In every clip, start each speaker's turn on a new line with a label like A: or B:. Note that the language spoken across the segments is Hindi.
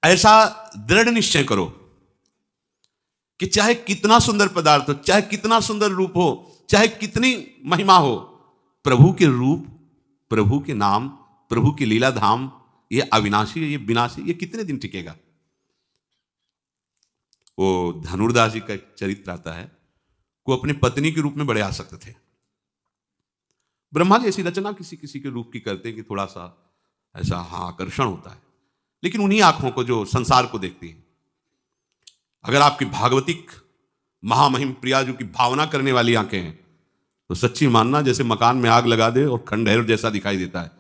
A: ऐसा दृढ़ निश्चय करो कि चाहे कितना सुंदर पदार्थ हो, चाहे कितना सुंदर रूप हो, चाहे कितनी महिमा हो, प्रभु के रूप, प्रभु के नाम, प्रभु की लीला धाम, ये अविनाशी, ये विनाशी, ये कितने दिन टिकेगा। वो धनुर्दास जी का एक चरित्र आता है, वो अपनी पत्नी के रूप में बड़े आसक्त थे। ब्रह्मा जी ऐसी रचना किसी किसी के रूप की करते हैं कि थोड़ा सा ऐसा आकर्षण होता है, लेकिन उन्हीं आंखों को जो संसार को देखती है। अगर आपकी भागवतिक महामहिम प्रिया जो की भावना करने वाली आंखें हैं, तो सच्ची मानना जैसे मकान में आग लगा दे और खंडहर जैसा दिखाई देता है,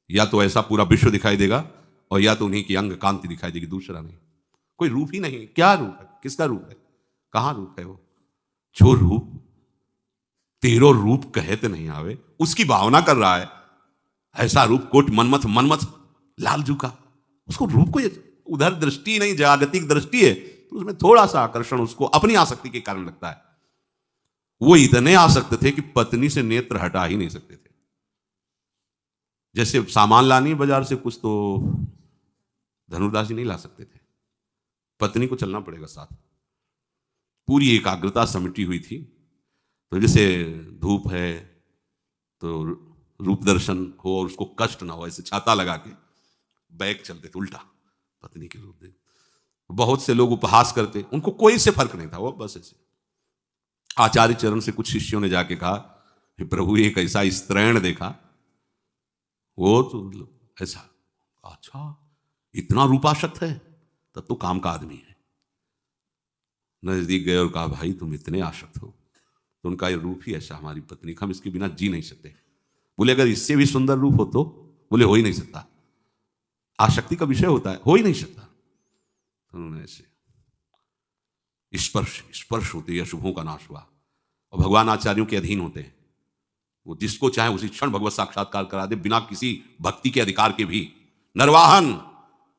A: या तो ऐसा पूरा विश्व दिखाई देगा और या तो उन्हीं की अंग कांति दिखाई देगी, दूसरा नहीं। कोई रूप ही नहीं। क्या रूप है, किसका रूप है, कहां रूप है वो? जो रूप तेरो रूप कहते नहीं आवे, उसकी भावना कर रहा है। ऐसा रूप कोट मनमथ मनमथ लालजू का, उसको रूप को उधर दृष्टि नहीं, जागतिक दृष्टि है, तो उसमें थोड़ा सा आकर्षण उसको अपनी आसक्ति के कारण लगता है। वो इतने आसक्त थे कि पत्नी से नेत्र हटा ही नहीं सकते थे। जैसे सामान लानी बाजार से कुछ, तो धनुर्दास जी नहीं ला सकते थे, पत्नी को चलना पड़ेगा साथ। पूरी एकाग्रता समिटी हुई थी। तो जैसे धूप है तो रूप दर्शन हो और उसको कष्ट ना हो, ऐसे छाता लगा के बैग चलते थे उल्टा, पत्नी के रूप देख। बहुत से लोग उपहास करते, उनको कोई से फर्क नहीं था, वो बस ऐसे। आचार्य चरण से कुछ शिष्यों ने जाके कहा, प्रभु एक ऐसा स्त्रैण देखा, वो तो ऐसा, अच्छा इतना रूपाशक्त है, तब तो काम का आदमी है। नजदीक गए और कहा, भाई तुम इतने आसक्त हो, तो उनका ये रूप ही ऐसा, हमारी पत्नी, हम इसके बिना जी नहीं सकते। बोले अगर इससे भी सुंदर रूप हो तो? बोले हो ही नहीं सकता, आसक्ति का विषय होता है, हो ही नहीं सकता। तो उन्होंने ऐसे स्पर्श स्पर्श होते ही अशुभों का नाश हुआ। और भगवान आचार्यों के अधीन होते हैं, वो जिसको चाहे उसी क्षण भगवत साक्षात्कार करा दे, बिना किसी भक्ति के अधिकार के भी। नरवाहन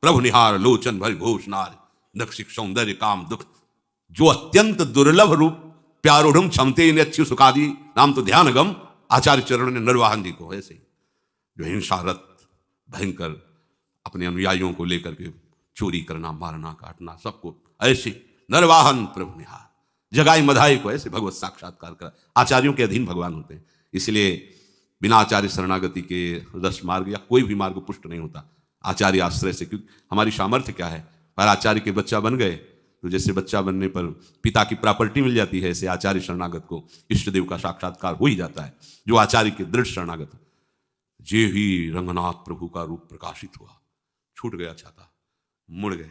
A: प्रभु निहार लोचन भर घोष नार, नक्षिक सौंदर्य काम दुख, जो अत्यंत दुर्लभ रूप प्यारोढ़ क्षमते अच्छी सुखादि नाम तो ध्यान गम। आचार्य चरण ने नरवाहन जी को ऐसे, जो हिंसारत भयंकर अपने अनुयायियों को लेकर के चोरी करना, मारना, काटना, सबको ऐसे नरवाहन प्रभु निहार, जगाई मधाई को ऐसे भगवत साक्षात्कार कर। आचार्यों के अधीन भगवान होते हैं, इसलिए बिना आचार्य शरणागति के रस मार्ग या कोई भी मार्ग पुष्ट नहीं होता, आचार्य आश्रय से। क्योंकि हमारी सामर्थ्य क्या है, पर आचार्य के बच्चा बन गए तो जैसे बच्चा बनने पर पिता की प्रॉपर्टी मिल जाती है, ऐसे आचार्य शरणागत को इष्ट देव का साक्षात्कार हो ही जाता है, जो आचार्य के दृढ़ शरणागत। जे ही रंगनाथ प्रभु का रूप प्रकाशित हुआ, छूट गया छाता, मुड़ गए,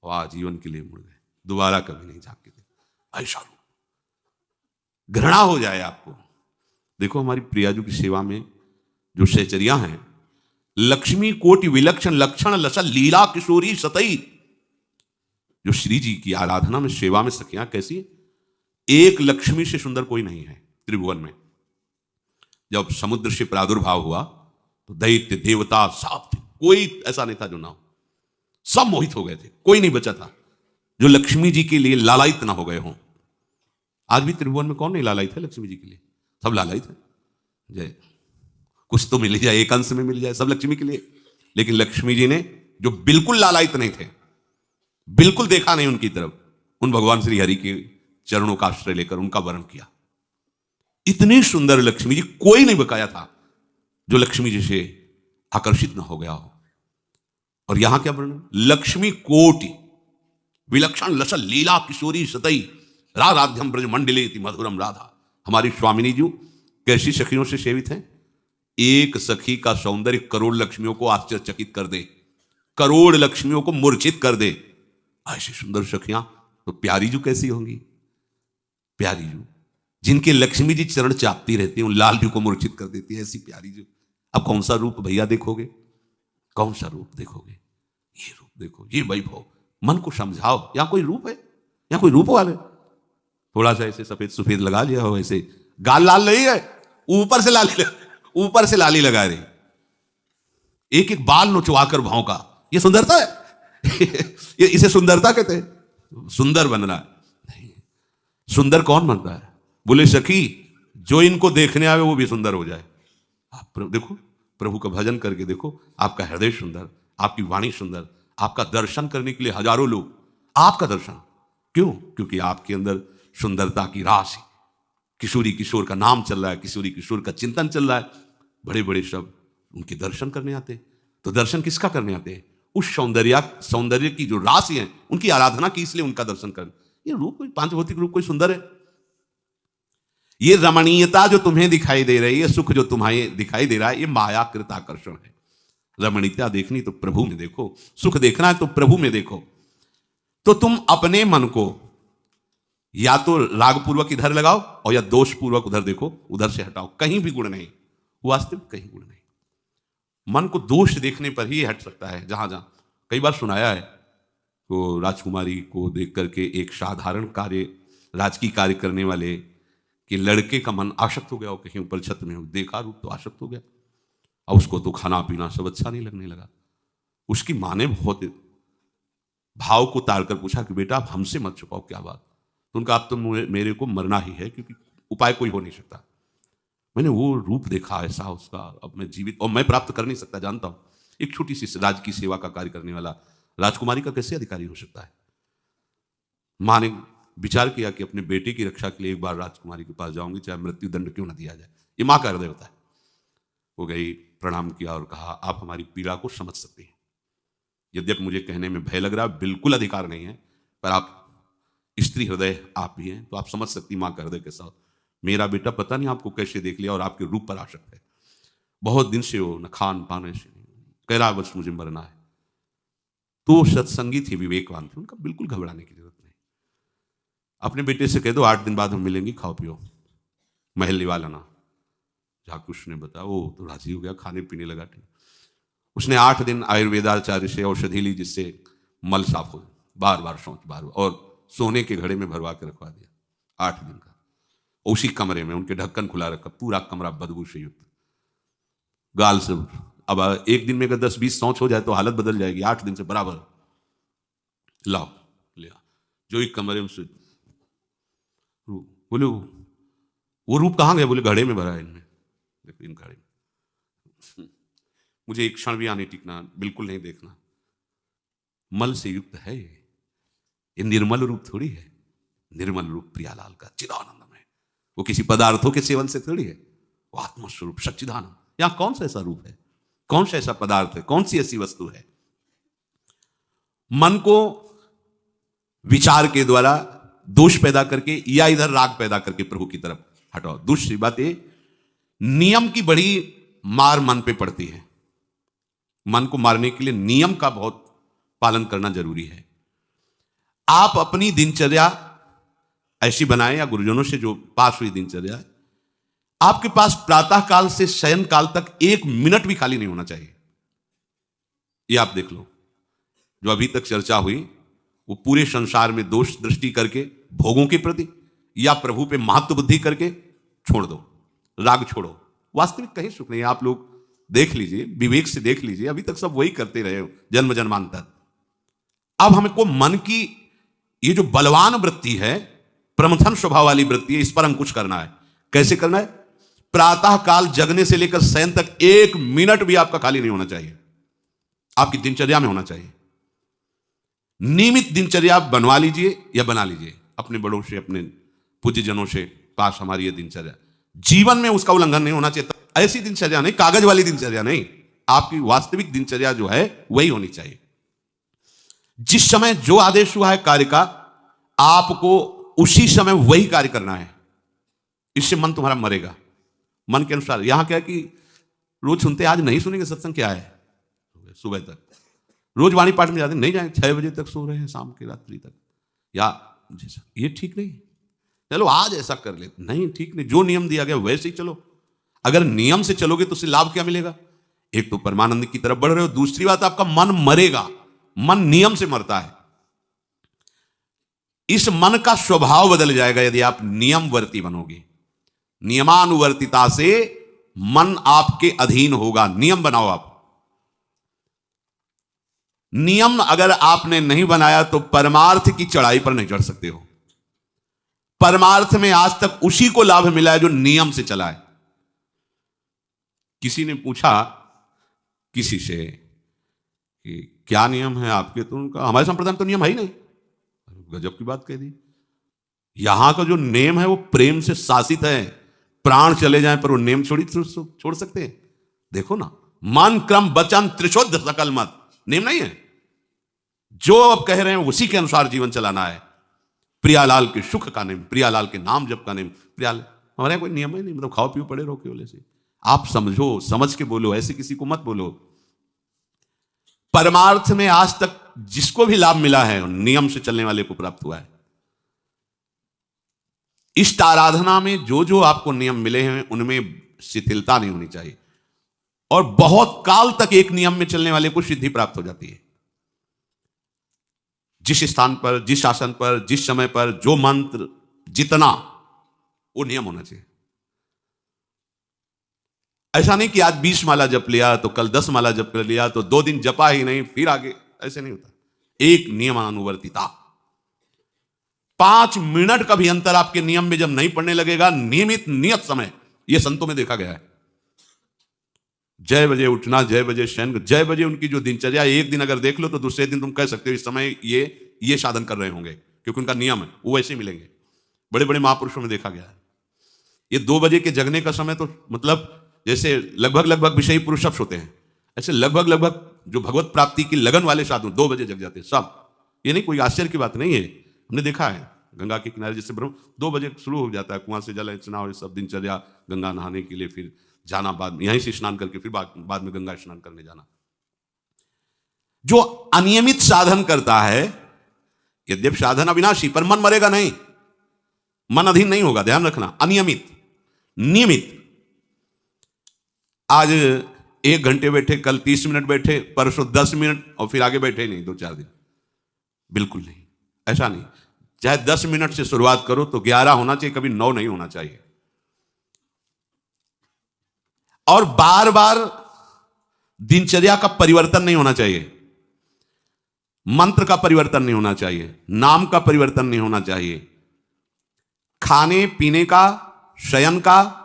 A: और आजीवन के लिए मुड़ गए, दोबारा कभी नहीं झांक के देखा। ऐसा रूप घृणा हो जाए आपको। देखो हमारी प्रियाजू की सेवा में जो सहचरियां हैं, लक्ष्मी कोटि विलक्षण लक्षण लसल लीला किशोरी सतई, जो श्री जी की आराधना में सेवा में सखियां कैसी, एक लक्ष्मी से सुंदर कोई नहीं है त्रिभुवन में। जब समुद्र से प्रादुर्भाव हुआ तो दैत्य देवता सब थे, कोई ऐसा नहीं था जो ना हो, सब मोहित हो गए थे, कोई नहीं बचा था जो लक्ष्मी जी के लिए लालायित ना हो गए हों। आज भी त्रिभुवन में कौन नहीं लालायित है लक्ष्मी जी के लिए? सब लालायित है। जय कुछ तो मिल जाए, एक अंश में मिल जाए, सब लक्ष्मी के लिए। लेकिन लक्ष्मी जी ने जो बिल्कुल लालायित नहीं थे, बिल्कुल देखा नहीं उनकी तरफ, उन भगवान श्री हरि के चरणों का आश्रय लेकर उनका वर्ण किया। इतनी सुंदर लक्ष्मी जी, कोई नहीं बकाया था जो लक्ष्मी जी से आकर्षित ना हो गया हो। और यहां क्या वर्णन, लक्ष्मी कोटि विलक्षण लसल लीला किशोरी सतई, राधाध्यम ब्रज मंडले मधुरम राधा। हमारी स्वामिनी जी कैसी सखियों से सेवित हैं? एक सखी का सौंदर्य करोड़ लक्ष्मियों को आश्चर्यचकित कर दे, करोड़ लक्ष्मियों को मूर्छित कर दे। ऐसी सुंदर सखियां तो प्यारी जू कैसी होंगी? प्यारी जू जिनके लक्ष्मी जी चरण चापती रहती हैं, उन लाल जू को मूर्छित कर देती है, ऐसी प्यारी जू। अब कौन सा रूप भैया देखोगे, कौन सा रूप देखोगे? ये रूप देखो, ये वैभव। मन को समझाओ, यहां कोई रूप है, यहां कोई रूप वाले? थोड़ा सा ऐसे सफेद सफेद लगा लिया हो, ऐसे गाल लाल नहीं है, ऊपर से लाली, ऊपर से लाली लगा रही, एक एक बाल नोचवाकर भौंका, ये सुंदरता है? ये इसे सुंदरता कहते हैं? सुंदर बनना नहीं। सुंदर कौन बनता है? बोले सखी जो इनको देखने आवे वो भी सुंदर हो जाए। आप देखो, प्रभु का भजन करके देखो, आपका हृदय सुंदर, आपकी वाणी सुंदर, आपका दर्शन करने के लिए हजारों लोग, आपका दर्शन क्यों? क्योंकि आपके अंदर सुंदरता की राशि, किशोरी किशोर का नाम चल रहा है, किशोरी किशोर का चिंतन चल रहा है, बड़े बड़े शब्द, उनके दर्शन करने आते। तो दर्शन किसका करने आते हैं? उस सौंदर्य की जो राशि है उनकी आराधना की, इसलिए उनका दर्शन कर। ये रूप कोई पांच भौतिक रूप कोई सुंदर है? ये रमणीयता जो तुम्हें दिखाई दे रही है, सुख जो तुम्हें दिखाई दे रहा है, ये मायाकृत आकर्षण है। रमणीयता देखनी तो प्रभु में देखो, सुख देखना है तो प्रभु में देखो। तो तुम अपने मन को या तो रागपूर्वक इधर लगाओ और या दोषपूर्वक उधर देखो, उधर से हटाओ, कहीं भी गुण नहीं, वास्तविक कहीं गुण नहीं। मन को दोष देखने पर ही हट सकता है। जहां जहां कई बार सुनाया है, तो राजकुमारी को देख करके एक साधारण कार्य, राजकीय कार्य करने वाले कि लड़के का मन आसक्त हो गया, और कहीं ऊपर छत में देखा रूप तो आसक्त हो गया, और उसको तो खाना पीना सब अच्छा नहीं लगने लगा। उसकी माँ ने बहुत भाव को ताड़कर पूछा कि बेटा आप हमसे मत छुपाओ, क्या बात? तो उनका आप तो मेरे को मरना ही है, क्योंकि उपाय कोई हो नहीं सकता। मैंने वो रूप देखा ऐसा उसका, अब मैं जीवित और मैं प्राप्त कर नहीं सकता, जानता हूं। एक छोटी सी राज की सेवा का कार्य करने वाला राजकुमारी का कैसे अधिकारी हो सकता है? माँ ने विचार किया कि अपने बेटे की रक्षा के लिए एक बार राजकुमारी के पास जाऊंगी, चाहे मृत्यु दंड क्यों ना दिया जाए। ये माँ का हृदय होता है। वो गई, प्रणाम किया और कहा आप हमारी पीड़ा को समझ सकते हैं। यद्यपि मुझे कहने में भय लग रहा है, बिल्कुल अधिकार नहीं है, पर आप स्त्री हृदय आप भी हैं, तो आप समझ सकती माँ का हृदय के साथ। मेरा बेटा पता नहीं आपको कैसे देख लिया और आपके रूप पर आसक्त है। बहुत दिन से वो न खान पान ऐसे नहीं, कह रहा बस मुझे मरना है। तो सत्संगी थे, विवेकवान थे, उनका बिल्कुल घबराने की जरूरत नहीं। अपने बेटे से कह दो 8 दिन बाद हम मिलेंगे, खाओ पियो, महल निवा लाना। झाकुश ने बताया, वो तो राजी हो गया, खाने पीने लगा। ठीक, उसने 8 दिन आयुर्वेदाचार्य से औषधि ली, जिससे मल साफ हो, बार बार शौच, बार, और सोने के घड़े में भरवा के रखवा दिया 8 दिन का। उसी कमरे में उनके ढक्कन खुला रखा, पूरा कमरा बदबू से युक्त, गाल से। अब एक दिन में अगर 10-20 शौच हो जाए तो हालत बदल जाएगी। 8 दिन से बराबर लाओ लिया, जो एक कमरे में से बोले वो रूप कहाँ गए? बोले घड़े में भरा है इनमें, देखो इन घड़े में। मुझे एक क्षण भी आने टिकना, बिल्कुल नहीं देखना। मल से युक्त है ये निर्मल रूप थोड़ी है। निर्मल रूप प्रियालाल का चिदानंद में, वो किसी पदार्थों के सेवन से थोड़ी है, वो आत्मस्वरूप सच्चिदानंद। यहां कौन सा ऐसा रूप है, कौन सा ऐसा पदार्थ है, कौन सी ऐसी वस्तु है? मन को विचार के द्वारा दोष पैदा करके या इधर राग पैदा करके प्रभु की तरफ हटाओ। दूसरी बात ये, नियम की बड़ी मार मन पे पड़ती है। मन को मारने के लिए नियम का बहुत पालन करना जरूरी है। आप अपनी दिनचर्या ऐसी बनाएं, या गुरुजनों से जो पास हुई दिनचर्या, आपके पास प्रातः काल से शयन काल तक 1 मिनट भी खाली नहीं होना चाहिए। ये आप देख लो, जो अभी तक चर्चा हुई वो पूरे संसार में दोष दृष्टि करके भोगों के प्रति या प्रभु पे महत्व बुद्धि करके छोड़ दो, राग छोड़ो। वास्तविक कहीं सुख नहीं है। आप लोग देख लीजिए, विवेक से देख लीजिए, अभी तक सब वही करते रहे हो जन्म जन्मांतर। अब हमको मन की ये जो बलवान वृत्ति है, प्रमथन स्वभाव वाली वृत्ति है, इस पर हम कुछ करना है। कैसे करना है? प्रातः काल जगने से लेकर शयन तक 1 मिनट भी आपका खाली नहीं होना चाहिए, आपकी दिनचर्या में होना चाहिए। नियमित दिनचर्या बनवा लीजिए या बना लीजिए अपने बड़ों से, अपने पूज्यजनों से, पास हमारी ये दिनचर्या। जीवन में उसका उल्लंघन नहीं होना चाहिए। ऐसी दिनचर्या नहीं, कागज वाली दिनचर्या नहीं, आपकी वास्तविक दिनचर्या जो है वही होनी चाहिए। जिस समय जो आदेश हुआ है कार्य का, आपको उसी समय वही कार्य करना है। इससे मन तुम्हारा मरेगा, मन के अनुसार। यहां क्या है कि रोज सुनते, आज नहीं सुनेंगे सत्संग, क्या है सुबह तक, रोज वाणी पाठ में जाते नहीं जाए, 6 बजे तक सो रहे हैं, शाम की रात्रि तक, या ये ठीक नहीं। चलो आज ऐसा कर ले, नहीं ठीक नहीं, जो नियम दिया गया वैसे ही चलो। अगर नियम से चलोगे तो उससे लाभ क्या मिलेगा? एक तो परमानंद की तरफ बढ़ रहे हो, दूसरी बात आपका मन मरेगा। मन नियम से मरता है। इस मन का स्वभाव बदल जाएगा यदि आप नियमवर्ती बनोगे। नियमानुवर्तिता से मन आपके अधीन होगा। नियम बनाओ आप। नियम अगर आपने नहीं बनाया तो परमार्थ की चढ़ाई पर नहीं चढ़ सकते हो। परमार्थ में आज तक उसी को लाभ मिला है जो नियम से चला है। किसी ने पूछा किसी से कि क्या नियम है आपके, तो उनका हमारे संप्रदाय में तो नियम है ही नहीं। गजब की बात कह दी। यहां का जो नेम है वो प्रेम से शासित है, प्राण चले जाएं पर वो नेम छोड़ सकते हैं। देखो ना, मन क्रम वचन त्रिशुद्ध सकल मत, नेम नहीं है, जो अब कह रहे हैं उसी के अनुसार जीवन चलाना है। प्रियालाल के सुख का नेम, प्रियालाल के नाम जप का नेम, प्रियालाल हमारे यहाँ कोई नियम ही नहीं, मतलब खाओ पियो पड़े रहो केवल से। आप समझो, समझ के बोलो, ऐसे किसी को मत बोलो। परमार्थ में आज तक जिसको भी लाभ मिला है नियम से चलने वाले को प्राप्त हुआ है। इष्ट आराधना में जो जो आपको नियम मिले हैं उनमें शिथिलता नहीं होनी चाहिए, और बहुत काल तक एक नियम में चलने वाले को सिद्धि प्राप्त हो जाती है। जिस स्थान पर, जिस शासन पर, जिस समय पर जो मंत्र जितना, वो नियम होना चाहिए। ऐसा नहीं कि आज 20 माला जप लिया तो कल 10 माला जप कर लिया तो 2 दिन जपा ही नहीं फिर आगे, ऐसे नहीं होता। एक नियमानुवर्तिता। 5 मिनट का भी अंतर आपके नियम में जब नहीं पड़ने लगेगा, नियमित नियत समय, यह संतों में देखा गया है। जय बजे उठना, जय बजे शयन, जय बजे उनकी जो दिनचर्या, एक दिन अगर देख लो तो दूसरे दिन तुम कह सकते हो इस समय ये साधन कर रहे होंगे, क्योंकि उनका नियम है, वो वैसे मिलेंगे। बड़े बड़े महापुरुषों में देखा गया है। ये 2 बजे के जगने का समय तो मतलब जैसे लगभग विषयी पुरुष होते हैं, ऐसे लगभग जो भगवत प्राप्ति की लगन वाले साधु 2 बजे जग जाते हैं सब। ये नहीं कोई आश्चर्य की बात नहीं है, हमने देखा है। गंगा के किनारे जैसे ब्रह्म 2 बजे शुरू हो जाता है, कुआं से जल इतना और सब दिनचर्या, गंगा नहाने के लिए फिर जाना, बाद में यहीं से स्नान करके फिर बाद में गंगा स्नान करने जाना। जो अनियमित साधन करता है, यद्यप साधन अविनाशी, पर मन मरेगा नहीं, मन अधीन नहीं होगा, ध्यान रखना। अनियमित, नियमित, आज 1 घंटे बैठे, कल 30 मिनट बैठे, परसों 10 मिनट और फिर आगे बैठे नहीं 2-4 दिन, बिल्कुल नहीं, ऐसा नहीं। चाहे 10 मिनट से शुरुआत करो तो 11 होना चाहिए, कभी 9 नहीं होना चाहिए। और बार बार दिनचर्या का परिवर्तन नहीं होना चाहिए, मंत्र का परिवर्तन नहीं होना चाहिए, नाम का परिवर्तन नहीं होना चाहिए, खाने पीने का, शयन का,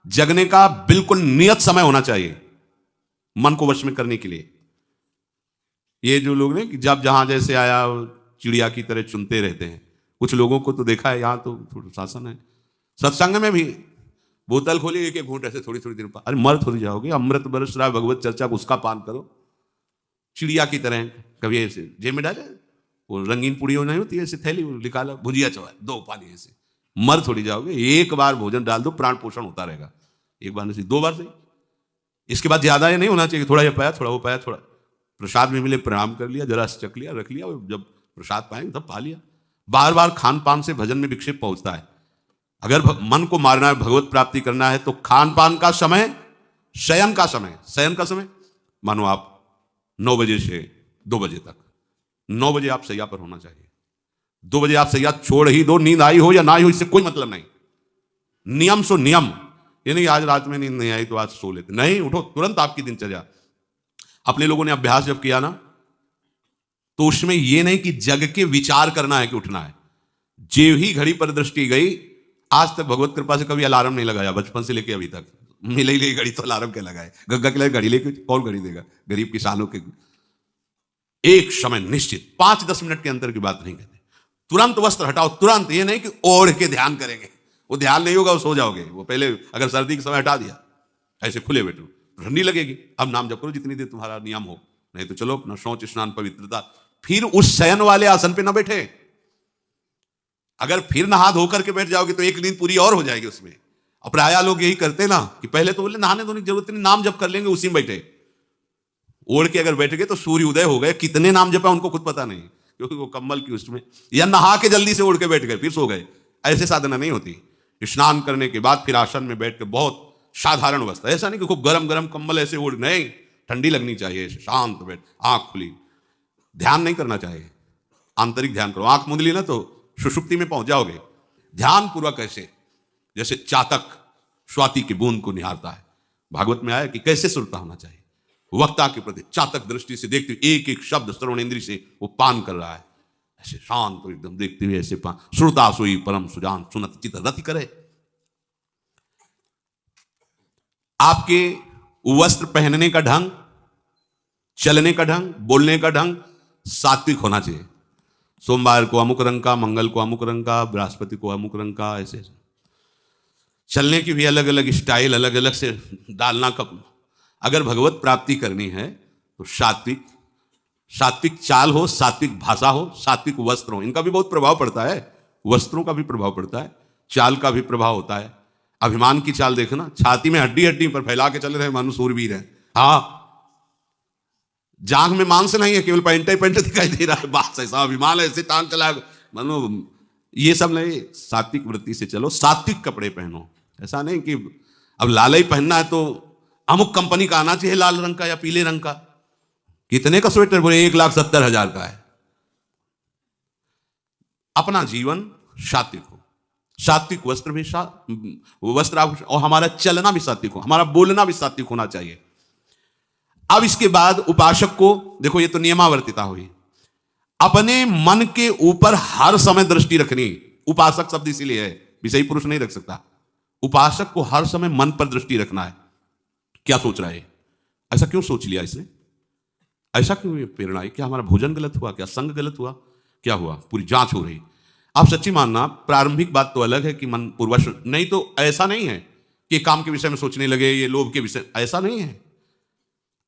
A: जगने का बिल्कुल नियत समय होना चाहिए मन को वश में करने के लिए। ये जो लोग ने कि जब जहां जैसे आया चिड़िया की तरह चुनते रहते हैं, कुछ लोगों को तो देखा है, यहां तो थोड़ा शासन है। सत्संग में भी बोतल खोली, एक घूंट ऐसे थोड़ी थोड़ी देर, अरे मर थोड़ी जाओगे, अमृत बरस रहा भगवत चर्चा, उसका पान करो। चिड़िया की तरह कभी ऐसे जेब में डाले, वो रंगीन पुड़ियों नहीं होती ऐसे थैली निकाला, भुजिया चवा 2 पानी, ऐसे मर थोड़ी जाओगे। एक बार भोजन डाल दो, प्राण पोषण होता रहेगा। एक बार नहीं, 2 बार से, इसके बाद ज्यादा ये नहीं होना चाहिए, थोड़ा ये पाया, थोड़ा वो पाया, थोड़ा प्रसाद में मिले प्रणाम कर लिया, जरा चख लिया, रख लिया, जब प्रसाद पाएंगे तब पा लिया। बार बार खान पान से भजन में विक्षेप पहुंचता है। अगर मन को मारना है, भगवत प्राप्ति करना है, तो खान पान का समय, शयन का समय मानो आप 9 बजे से 2 बजे तक, 9 बजे आप सैया पर होना चाहिए। 2 बजे आप सैया छोड़ ही दो, नींद आई हो या ना आई हो, इससे कोई मतलब नहीं। नियम सो नियम, ये नहीं आज रात में नींद नहीं आई तो आज सो लेते, नहीं, उठो तुरंत। आपकी दिनचर्या, अपने लोगों ने अभ्यास जब किया ना, तो उसमें यह नहीं कि जग के विचार करना है कि उठना है। जे ही घड़ी पर दृष्टि गई, आज तक भगवत कृपा से कभी अलार्म नहीं लगाया, बचपन से लेके अभी तक। मिले ही घड़ी तो अलार्म क्या लगाए, गंगा के लिए घड़ी लेके कौन घड़ी देगा, गरीब किसानों के। एक समय निश्चित 5-10 मिनट के अंतर की बात नहीं कहते, तुरंत वस्त्र हटाओ, तुरंत। ये नहीं कि ओढ़ के ध्यान करेंगे, वो ध्यान नहीं होगा, वो सो जाओगे। वो पहले अगर सर्दी के समय हटा दिया, ऐसे खुले बैठो, ठंडी लगेगी। अब नाम जप करो जितनी देर तुम्हारा नियम हो, नहीं तो चलो अपना शौच स्नान पवित्रता। फिर उस शयन वाले आसन पे ना बैठे, अगर फिर नहा धो करके बैठ जाओगे तो एक नींद पूरी और हो जाएगी उसमें। और प्राय लोग यही करते ना कि पहले तो बोले नहाने धोने की जरूरत नहीं, नाम जप कर लेंगे, उसी में बैठे। ओढ़ के अगर बैठ गए तो सूर्य उदय हो गए, कितने नाम जपा उनको खुद पता नहीं, क्योंकि वो कम्बल की उसमें, या नहा के जल्दी से उड़ के बैठ गए फिर सो गए। ऐसे साधना नहीं होती। स्नान करने के बाद फिर आसन में बैठ के बहुत साधारण अवस्था, ऐसा नहीं कि खूब गरम गरम कम्बल ऐसे ओढ़, नहीं, ठंडी लगनी चाहिए, शांत बैठ, आंख खुली, ध्यान नहीं करना चाहिए, आंतरिक ध्यान करो। आंख मूंद ली ना तो सुषुप्ति में पहुंच जाओगे। ध्यान पूर्वक ऐसे, जैसे चातक स्वाति की बूंद को निहारता है, भागवत में आया कि कैसे सुनता होना चाहिए, वक्ता के प्रति चातक दृष्टि से देखते हुए एक एक शब्द श्रवण इंद्री से वो पान कर रहा है, ऐसे शांत तो एकदम देखते हुए ऐसे पान। श्रुता सोई परम सुजान, सुनत चित रति करे। आपके वस्त्र पहनने का ढंग, चलने का ढंग, बोलने का ढंग सात्विक होना चाहिए। सोमवार को अमुक रंग का, मंगल को अमुक रंग का, बृहस्पति को अमुक रंग का, ऐसे चलने की भी अलग अलग स्टाइल, अलग अलग से डालना का। अगर भगवत प्राप्ति करनी है तो सात्विक, सात्विक चाल हो, सात्विक भाषा हो, सात्विक वस्त्र हो। इनका भी बहुत प्रभाव पड़ता है, वस्त्रों का भी प्रभाव पड़ता है, चाल का भी प्रभाव होता है। अभिमान की चाल देखना, छाती में हड्डी हड्डी पर फैला के चल रहे मानो सूरवीर है। हाँ, जांघ में मांस नहीं है, केवल पैंट ही पैंट दिखाई दे रहा है, बात ऐसा अभिमान है, ऐसे टांग चला मानो। ये सब नहीं, सात्विक वृत्ति से चलो, सात्विक कपड़े पहनो। ऐसा नहीं कि अब लाल ही पहनना है तो अमुक कंपनी का आना चाहिए, लाल रंग का या पीले रंग का। कितने का स्वेटर? बोले 1,70,000 का है। अपना जीवन सात्विक हो, सात्विक वस्त्र भी वस्त्र, और हमारा चलना भी सात्विक हो, हमारा बोलना भी सात्विक होना चाहिए। अब इसके बाद उपासक को देखो, ये तो नियमावर्तिता हुई। अपने मन के ऊपर हर समय दृष्टि रखनी। उपासक शब्द इसीलिए है, विषयी पुरुष नहीं रख सकता। उपासक को हर समय मन पर दृष्टि रखना है। क्या सोच रहा है, ऐसा क्यों सोच लिया इसने, ऐसा क्यों प्रेरणा है, क्या हमारा भोजन गलत हुआ, क्या संग गलत हुआ, क्या हुआ, पूरी जांच हो रही। आप सच्ची मानना, प्रारंभिक बात तो अलग है कि मन पूर्वश, नहीं तो ऐसा नहीं है कि काम के विषय में सोचने लगे, ये लोभ के विषय, ऐसा नहीं है।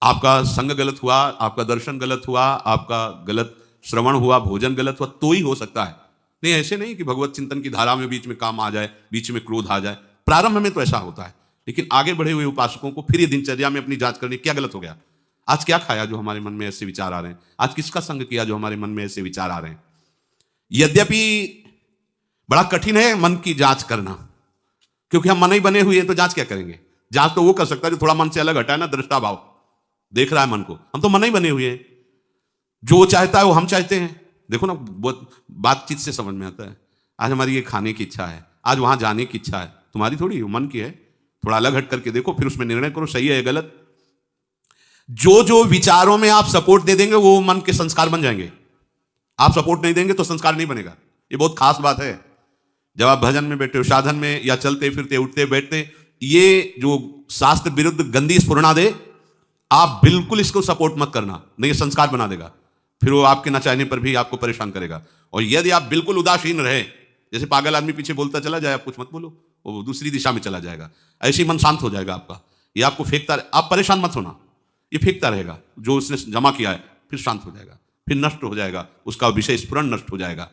A: आपका संग गलत हुआ, आपका दर्शन गलत हुआ, आपका गलत श्रवण हुआ, भोजन गलत हुआ तो ही हो सकता है। नहीं, ऐसे नहीं कि भगवत चिंतन की धारा में बीच में काम आ जाए, बीच में क्रोध आ जाए। प्रारंभ में तो ऐसा होता है, लेकिन आगे बढ़े हुए उपासकों को फिर ये दिनचर्या में अपनी जांच करनी, क्या गलत हो गया, आज क्या खाया जो हमारे मन में ऐसे विचार आ रहे हैं, आज किसका संग किया जो हमारे मन में ऐसे विचार आ रहे हैं। यद्यपि बड़ा कठिन है मन की जांच करना, क्योंकि हम मन ही बने हुए हैं, तो जांच क्या करेंगे। जांच तो वो कर सकता है जो थोड़ा मन से अलग हटा है ना, दृष्टा भाव देख रहा है मन को। हम तो मन ही बने हुए हैं, जो चाहता है वो हम चाहते हैं। देखो ना, बहुत बातचीत से समझ में आता है। आज हमारी ये खाने की इच्छा है, आज वहां जाने की इच्छा है, तुम्हारी थोड़ी, मन की है। थोड़ा अलग हट करके देखो, फिर उसमें निर्णय करो, सही है या गलत। जो जो विचारों में आप सपोर्ट दे देंगे वो मन के संस्कार बन जाएंगे। आप सपोर्ट नहीं देंगे तो संस्कार नहीं बनेगा। ये बहुत खास बात है। जब आप भजन में बैठे हो, साधन में, या चलते फिरते, उठते बैठते, ये जो शास्त्र विरुद्ध गंदी स्फुरणा दे, आप बिल्कुल इसको सपोर्ट मत करना, नहीं, ये संस्कार बना देगा। फिर वो आपके न चाहने पर भी आपको परेशान करेगा। और यदि आप बिल्कुल उदासीन रहे, जैसे पागल आदमी पीछे बोलता चला जाए, आप कुछ मत बोलो, वो दूसरी दिशा में चला जाएगा, ऐसे ही मन शांत हो जाएगा आपका। ये आपको फेंकता, आप परेशान मत होना, ये फेंकता रहेगा जो उसने जमा किया है, फिर शांत हो जाएगा, फिर नष्ट हो जाएगा, उसका विषय स्फुरण नष्ट हो जाएगा।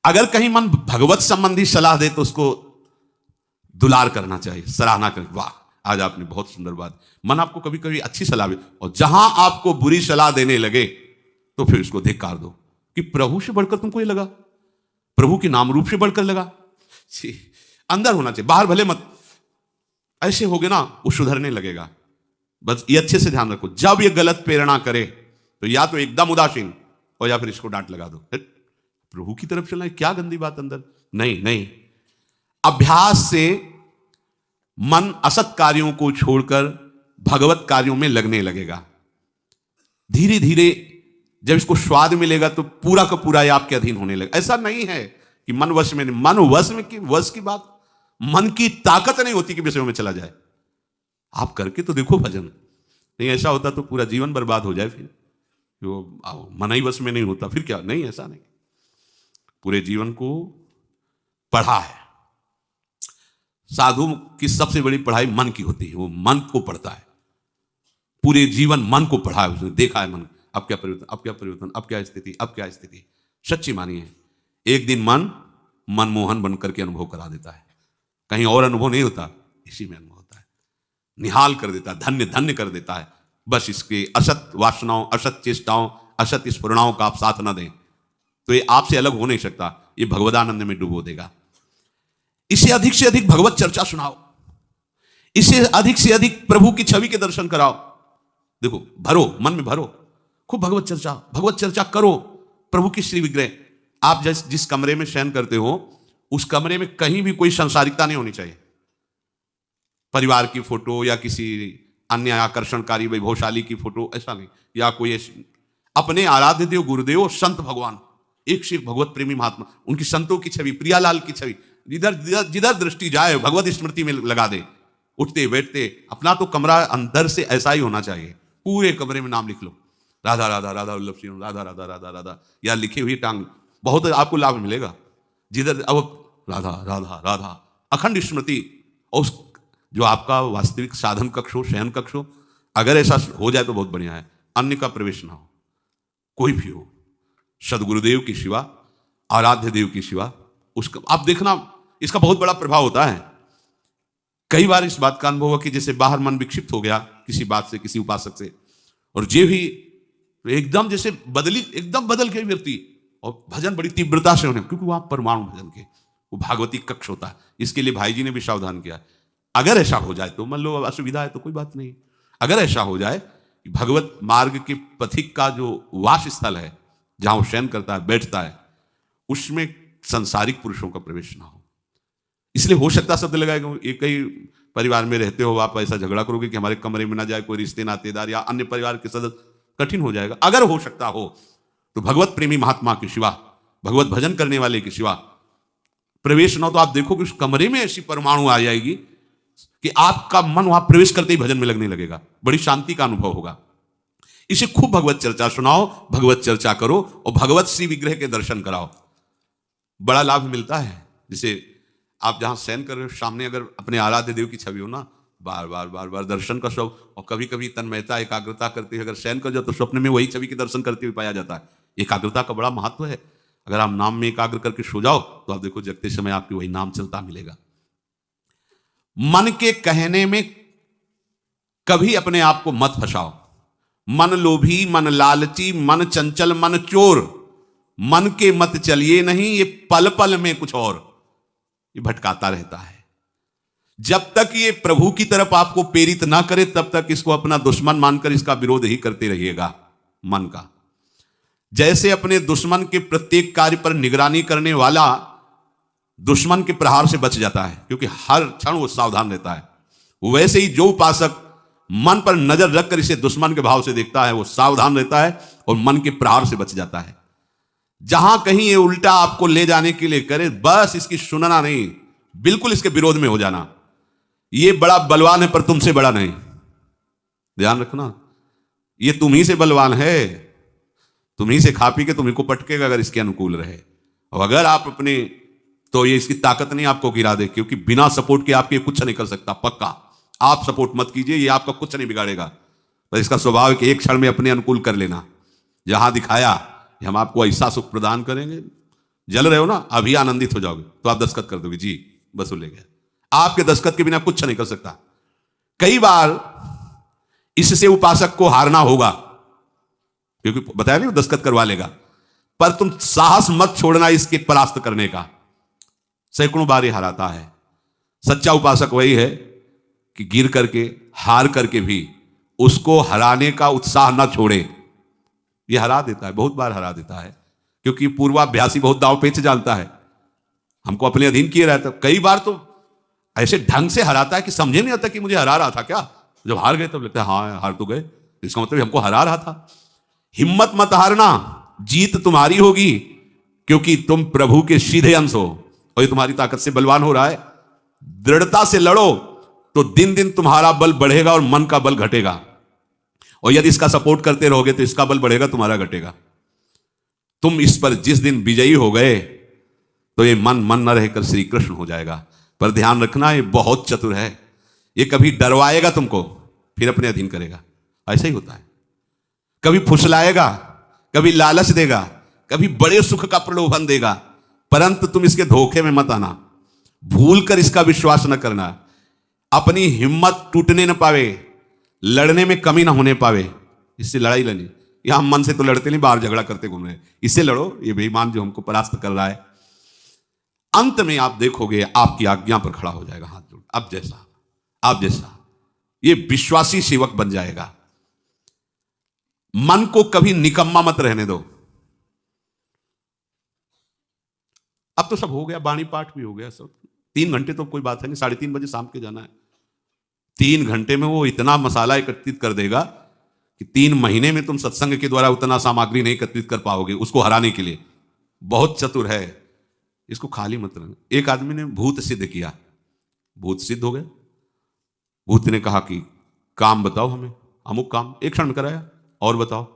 A: अगर कहीं मन भगवत संबंधी सलाह दे तो उसको दुलार करना चाहिए, सराहना करें, वाह आज आपने बहुत सुंदर बात। मन आपको कभी कभी अच्छी सलाह दे, और जहां आपको बुरी सलाह देने लगे तो फिर उसको धिक्कार दो कि प्रभु से बढ़कर तुमको ये लगा, प्रभु के नाम रूप से बढ़कर लगा। अंदर होना चाहिए, बाहर भले मत। ऐसे होगे ना, वो सुधरने लगेगा। बस ये अच्छे से ध्यान रखो, जब ये गलत प्रेरणा करे तो या तो एकदम उदासीन, और या फिर इसको डांट लगा दो, प्रभु की तरफ चलना है, क्या गंदी बात अंदर। नहीं नहीं, अभ्यास से मन असत कार्यों को छोड़कर भगवत कार्यों में लगने लगेगा। धीरे धीरे जब इसको स्वाद मिलेगा तो पूरा का पूरा ये आपके अधीन होने लगेगा। ऐसा नहीं है कि मन वश में नहीं, मन वश की बात, मन की ताकत नहीं होती कि विषयों में चला जाए। आप करके तो देखो भजन, नहीं ऐसा होता तो पूरा जीवन बर्बाद हो जाए। फिर जो मन ही वश में नहीं होता फिर क्या, नहीं ऐसा नहीं। पूरे जीवन को पढ़ा है। साधु की सबसे बड़ी पढ़ाई मन की होती है, वो मन को पढ़ता है, पूरे जीवन मन को पढ़ा है, उसने देखा है मन, अब क्या परिवर्तन, अब क्या परिवर्तन, अब क्या स्थिति, अब क्या स्थिति। सच्ची मानिए, एक दिन मन मनमोहन बनकर के अनुभव करा देता है। कहीं और अनुभव नहीं होता, इसी में अनुभव होता है। निहाल कर देता है, धन्य धन्य कर देता है। बस इसके असत वासनाओं, असत चेष्टाओं, असत स्फुरणाओं का आप साथ न दें तो ये आपसे अलग हो नहीं सकता, ये भगवदानंद में डुबो देगा। इसे अधिक से अधिक भगवत चर्चा सुनाओ, इसे अधिक से अधिक प्रभु की छवि के दर्शन कराओ। देखो, भरो, मन में भरो, खूब भगवत चर्चा करो। प्रभु की श्री विग्रह, आप जिस कमरे में शयन करते हो उस कमरे में कहीं भी कोई संसारिकता नहीं होनी चाहिए। परिवार की फोटो या किसी अन्य आकर्षणकारी वैभवशाली की फोटो, ऐसा नहीं, या कोई अपने आराध्य देव गुरुदेव संत भगवान, एक से एक भगवत प्रेमी महात्मा, उनकी संतों की छवि, प्रियालाल की छवि, जिधर दृष्टि जाए भगवत स्मृति में लगा दे। उठते बैठते अपना तो कमरा अंदर से ऐसा ही होना चाहिए, पूरे कमरे में नाम लिख लो, राधा राधा राधा वल्लभ सिंह, राधा राधा राधा राधा, या लिखी हुई टांग, बहुत आपको लाभ मिलेगा। जिधर अब राधा राधा राधा अखंड स्मृति, और उस जो आपका वास्तविक साधन कक्ष हो, शयन कक्ष हो, अगर ऐसा हो जाए तो बहुत बढ़िया है। अन्य का प्रवेश ना हो, कोई भी हो, सदगुरुदेव की सिवा, आराध्य देव की सिवा, उसका आप देखना, इसका बहुत बड़ा प्रभाव होता है। कई बार इस बात का अनुभव हुआ कि जैसे बाहर मन विक्षिप्त हो गया किसी बात से, किसी उपासक से, और जे भी एकदम जैसे एकदम बदल के व्यक्ति, और भजन बड़ी तीव्रता से होने, क्योंकि वहां परमाणु भजन के वो भागवती कक्ष होता है। इसके लिए भाई जी ने भी सावधान किया। अगर ऐसा हो जाए तो मान लो असुविधा है तो कोई बात नहीं, अगर ऐसा हो जाए कि भगवत मार्ग के पथिक का जो वास स्थल है, जहां वो शयन करता है, बैठता है, उसमें संसारिक पुरुषों का प्रवेश ना हो। इसलिए हो सकता शब्द लगाएगा, एक ही परिवार में रहते हो आप, ऐसा झगड़ा करोगे कि हमारे कमरे में ना जाए कोई रिश्ते नातेदार या अन्य परिवार के सदस्य, कठिन हो जाएगा। अगर हो सकता हो तो भगवत प्रेमी महात्मा के सिवा, भगवत भजन करने वाले के सिवा प्रवेश ना हो, तो आप देखो कि उस कमरे में ऐसी परमाणु आ जाएगी कि आपका मन वहां प्रवेश करते ही भजन में लगने लगेगा, बड़ी शांति का अनुभव होगा। इसे खूब भगवत चर्चा सुनाओ, भगवत चर्चा करो, और भगवत श्री विग्रह के दर्शन कराओ, बड़ा लाभ मिलता है। जैसे आप जहां शयन कर रहे हो, सामने अगर अपने आराध्य देव की छवि हो ना, बार बार बार बार दर्शन का शौक, और कभी कभी तन्मयता एकाग्रता करते हुए अगर शयन कर जाओ तो स्वप्न में वही छवि के दर्शन करते हुए पाया जाता है। एकाग्रता का बड़ा महत्व है। अगर आप नाम में एकाग्र करके सो जाओ तो आप देखो जगते समय आपकी वही नाम चलता मिलेगा। मन के कहने में कभी अपने आप को मत फंसाओ। मन लोभी, मन लालची, मन चंचल, मन चोर, मन के मत चलिए नहीं, ये पल पल में कुछ और, ये भटकाता रहता है। जब तक ये प्रभु की तरफ आपको प्रेरित ना करे तब तक इसको अपना दुश्मन मानकर इसका विरोध ही करते रहिएगा। मन का जैसे अपने दुश्मन के प्रत्येक कार्य पर निगरानी करने वाला दुश्मन के प्रहार से बच जाता है, क्योंकि हर क्षण वो सावधान रहता है, वैसे ही जो उपासक मन पर नजर रखकर इसे दुश्मन के भाव से देखता है वो सावधान रहता है और मन के प्रहार से बच जाता है। जहां कहीं ये उल्टा आपको ले जाने के लिए करे, बस इसकी सुनना नहीं, बिल्कुल इसके विरोध में हो जाना। ये बड़ा बलवान है पर तुमसे बड़ा नहीं, ध्यान रखना, ये तुम ही से बलवान है, तुम ही से खा पी के तुम्ही को पटकेगा अगर इसके अनुकूल रहे। और अगर आप अपने, तो ये इसकी ताकत नहीं आपको गिरा दे, क्योंकि बिना सपोर्ट के आपके कुछ नहीं कर सकता। पक्का आप सपोर्ट मत कीजिए, ये आपका कुछ नहीं बिगाड़ेगा, पर इसका स्वभाव है कि एक क्षण में अपने अनुकूल कर लेना। जहां दिखाया कि हम आपको ऐसा सुख प्रदान करेंगे, जल रहे हो ना, अभी आनंदित हो जाओगे तो आप दस्तखत कर दोगे, जी बस वो ले गया। आपके दस्तखत के बिना कुछ नहीं कर सकता। कई बार इससे उपासक को हारना होगा, क्योंकि बताया नहीं वो दस्तखत करवा लेगा, पर तुम साहस मत छोड़ना इसके परास्त करने का। सैकड़ों बार ये हराता है। सच्चा उपासक वही है कि गिर करके, हार करके भी उसको हराने का उत्साह न छोड़े। ये हरा देता है, बहुत बार हरा देता है, क्योंकि पूर्वाभ्यासी बहुत दांव पेच जानता है, हमको अपने अधीन किए रहता है। कई बार तो ऐसे ढंग से हराता है कि समझे नहीं आता कि मुझे हरा रहा था क्या। जब हार गए तब लगता है हाँ हार तो गए, इसका मतलब हमको हरा रहा था। हिम्मत मत हारना, जीत तुम्हारी होगी, क्योंकि तुम प्रभु के सीधे अंश हो और ये तुम्हारी ताकत से बलवान हो रहा है। दृढ़ता से लड़ो तो दिन दिन तुम्हारा बल बढ़ेगा और मन का बल घटेगा, और यदि इसका सपोर्ट करते रहोगे तो इसका बल बढ़ेगा, तुम्हारा घटेगा। तुम इस पर जिस दिन विजयी हो गए तो ये मन न रहकर श्री कृष्ण हो जाएगा। पर ध्यान रखना, ये बहुत चतुर है, ये कभी डरवाएगा तुमको फिर अपने अधीन करेगा। ऐसा ही होता है, कभी फुसलाएगा, कभी लालच देगा, कभी बड़े सुख का प्रलोभन देगा, परंतु तुम इसके धोखे में मत आना, भूल कर इसका विश्वास न करना। अपनी हिम्मत टूटने न पावे, लड़ने में कमी ना होने पावे, इससे लड़ाई लड़नी। यहां मन से तो लड़ते नहीं, बाहर झगड़ा करते घूम रहे, इससे लड़ो, ये बेईमान जो हमको परास्त कर रहा है। अंत में आप देखोगे आपकी आज्ञा पर खड़ा हो जाएगा हाथ जोड़, आप जैसा ये विश्वासी सेवक बन जाएगा। मन को कभी निकम्मा मत रहने दो। अब तो सब हो गया, वाणी पाठ भी हो गया सब, 3 घंटे तो कोई बात है नहीं, 3:30 बजे शाम के जाना है। 3 घंटे में वो इतना मसाला एकत्रित कर देगा कि 3 महीने में तुम सत्संग के द्वारा उतना सामग्री नहीं एकत्रित कर पाओगे उसको हराने के लिए। बहुत चतुर है, इसको खाली मत रहना। एक आदमी ने भूत सिद्ध किया, भूत सिद्ध हो गया। भूत ने कहा कि काम बताओ हमें, अमुक काम, एक क्षण में कराया। और बताओ?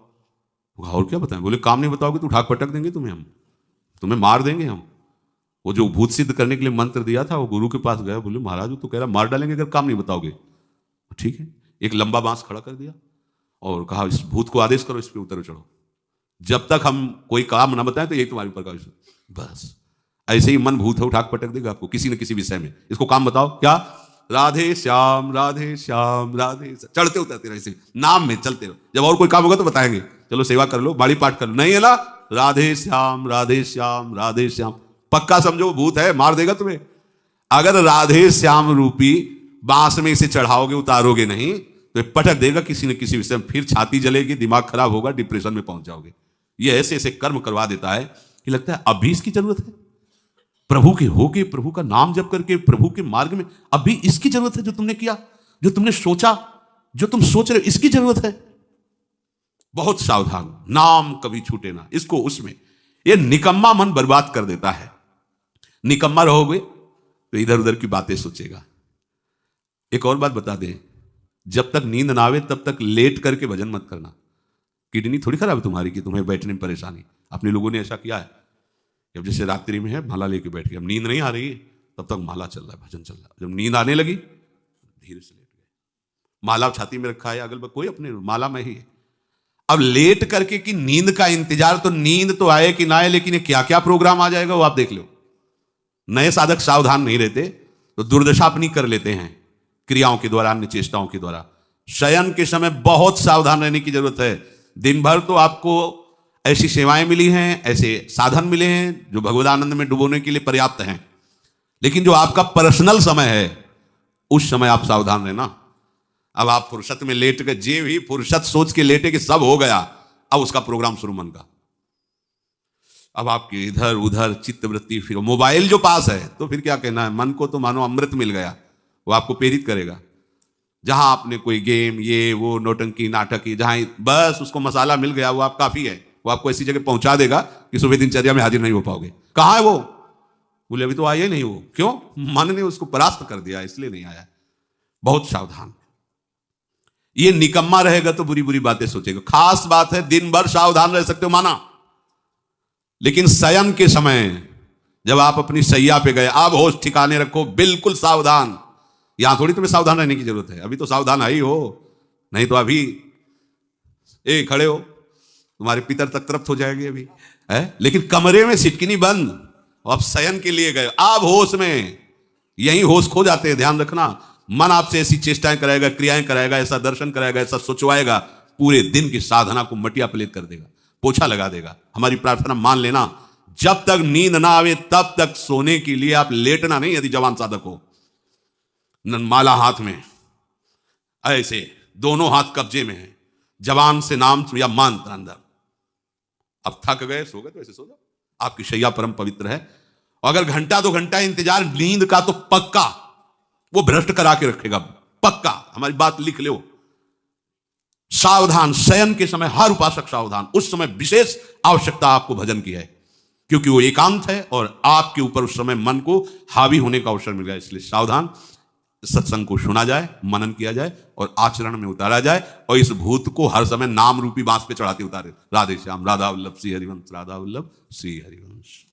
A: और क्या बताएं? बोले काम नहीं बताओगे तो उठा पटक देंगे तुम्हें, हम तुम्हें मार देंगे हम। वो जो भूत सिद्ध करने के लिए मंत्र दिया था, वो गुरु के पास गया, बोले महाराज वो तो कह रहा मार डालेंगे अगर काम नहीं बताओगे। ठीक है, एक लंबा बांस खड़ा कर दिया और कहा इस भूत को आदेश करो, इस पे उतर चढ़ो, जब तक हम कोई काम ना बताएं तो यही तुम्हारे ऊपर का विषय। बस ऐसे ही मन भूत है, उठा पटक देगा आपको किसी न किसी विषय में। इसको काम बताओ, क्या? राधे श्याम राधे श्याम राधे श्याम, चढ़ते उतरते रहो, इसे नाम में चलते रहो। जब और कोई काम होगा तो बताएंगे, चलो सेवा कर लो, बाड़ी पाठ कर लो, नहीं है ना, राधे श्याम राधे श्याम राधे श्याम। पक्का समझो भूत है, मार देगा तुम्हें। अगर राधे श्याम रूपी बांस में इसे चढ़ाओगे, उतारोगे नहीं तो पटक देगा किसी न किसी विषय में, फिर छाती जलेगी, दिमाग खराब होगा, डिप्रेशन में पहुंच जाओगे। ये ऐसे ऐसे कर्म करवा देता है कि लगता है अभी इसकी जरूरत है, प्रभु के होके, प्रभु का नाम जप करके, प्रभु के मार्ग में अभी इसकी जरूरत है। जो तुमने किया, जो तुमने सोचा, जो तुम सोच रहे हो, इसकी जरूरत है। बहुत सावधान, नाम कभी छूटे ना, इसको उसमें। ये निकम्मा मन बर्बाद कर देता है। निकम्मा रहोगे तो इधर उधर की बातें सोचेगा। एक और बात बता दें, जब तक नींद ना आवे तब तक लेट करके भजन मत करना। किडनी थोड़ी खराब है तुम्हारी कि तुम्हें बैठने में परेशानी। अपने लोगों ने ऐसा किया है, जब जैसे रात्रि में है माला लेके बैठ गए, अब नींद नहीं आ रही है तब तक माला चल रहा है, भजन चल रहा है। जब नींद आने लगी धीरे से लेट गए, माला छाती में रखा है, अगल बगल कोई अपने माला में ही है। अब लेट करके कि नींद का इंतजार, तो नींद तो आए कि ना आए, लेकिन ये क्या क्या प्रोग्राम आ जाएगा वो आप देख लो। नए साधक सावधान नहीं रहते तो दुर्दशा अपनी कर लेते हैं, क्रियाओं के द्वारा, अन्य चेष्टाओं के द्वारा। शयन के समय बहुत सावधान रहने की जरूरत है। दिन भर तो आपको ऐसी सेवाएं मिली हैं, ऐसे साधन मिले हैं जो भगवदानंद में डुबोने के लिए पर्याप्त हैं, लेकिन जो आपका पर्सनल समय है उस समय आप सावधान रहना। अब आप फुर्सत में लेट के, जे भी फुर्सत सोच के लेटे कि सब हो गया, अब उसका प्रोग्राम शुरू मन का। अब आपकी इधर उधर चित्तवृत्ति, फिर मोबाइल जो पास है तो फिर क्या कहना है, मन को तो मानो अमृत मिल गया, वो आपको प्रेरित करेगा। जहां आपने कोई गेम, ये वो नौटंकी नाटक की, जहां बस उसको मसाला मिल गया, वो आप काफी है, वो आपको ऐसी जगह पहुंचा देगा कि सुबह दिनचर्या में हाजिर नहीं हो पाओगे। कहां है वो? बोले अभी तो आया ही नहीं वो। क्यों? मन ने उसको परास्त कर दिया, इसलिए नहीं आया। बहुत सावधान। ये निकम्मा रहेगा तो बुरी बुरी बातें सोचेगा। खास बात है, दिन भर सावधान रह सकते हो माना, लेकिन शयन के समय जब आप अपनी सैया पे गए, अब होश ठिकाने रखो, बिल्कुल सावधान। यहां थोड़ी तुम्हें सावधान रहने की जरूरत है, अभी तो सावधान आई हो, नहीं तो अभी खड़े हो, तुम्हारे पितर तक तृप्त हो जाएंगे अभी है। लेकिन कमरे में सिटकिनी बंद, अब शयन के लिए गए, अब होश में, यही होश खो जाते हैं। ध्यान रखना, मन आपसे ऐसी चेष्टाएं कराएगा, क्रियाएं कराएगा, ऐसा दर्शन कराएगा, ऐसा सोचवाएगा, पूरे दिन की साधना को मटिया पलेट कर देगा, पोछा लगा देगा। हमारी प्रार्थना मान लेना, जब तक नींद ना आवे तब तक सोने के लिए आप लेटना नहीं। यदि जवान साधक हो, माला हाथ में, ऐसे दोनों हाथ कब्जे में है, जवान से नाम या मंत्र अंदर। अब थक गए, सो गए तो ऐसे सो जाओ, आपकी शैया परम पवित्र है। अगर घंटा 2 घंटा इंतजार नींद का, तो पक्का वो भ्रष्ट करा के रखेगा, पक्का। हमारी बात लिख लो। सावधान, शयन के समय हर उपासक सावधान। उस समय विशेष आवश्यकता आपको भजन की है, क्योंकि वो एकांत है और आपके ऊपर उस समय मन को हावी होने का अवसर मिल गया। इसलिए सावधान, सत्संग को सुना जाए, मनन किया जाए और आचरण में उतारा जाए, और इस भूत को हर समय नाम रूपी बांस पे चढ़ाते उतारे। राधे श्याम, राधा वल्लभ श्री हरिवंश, राधा वल्लभ श्री हरिवंश।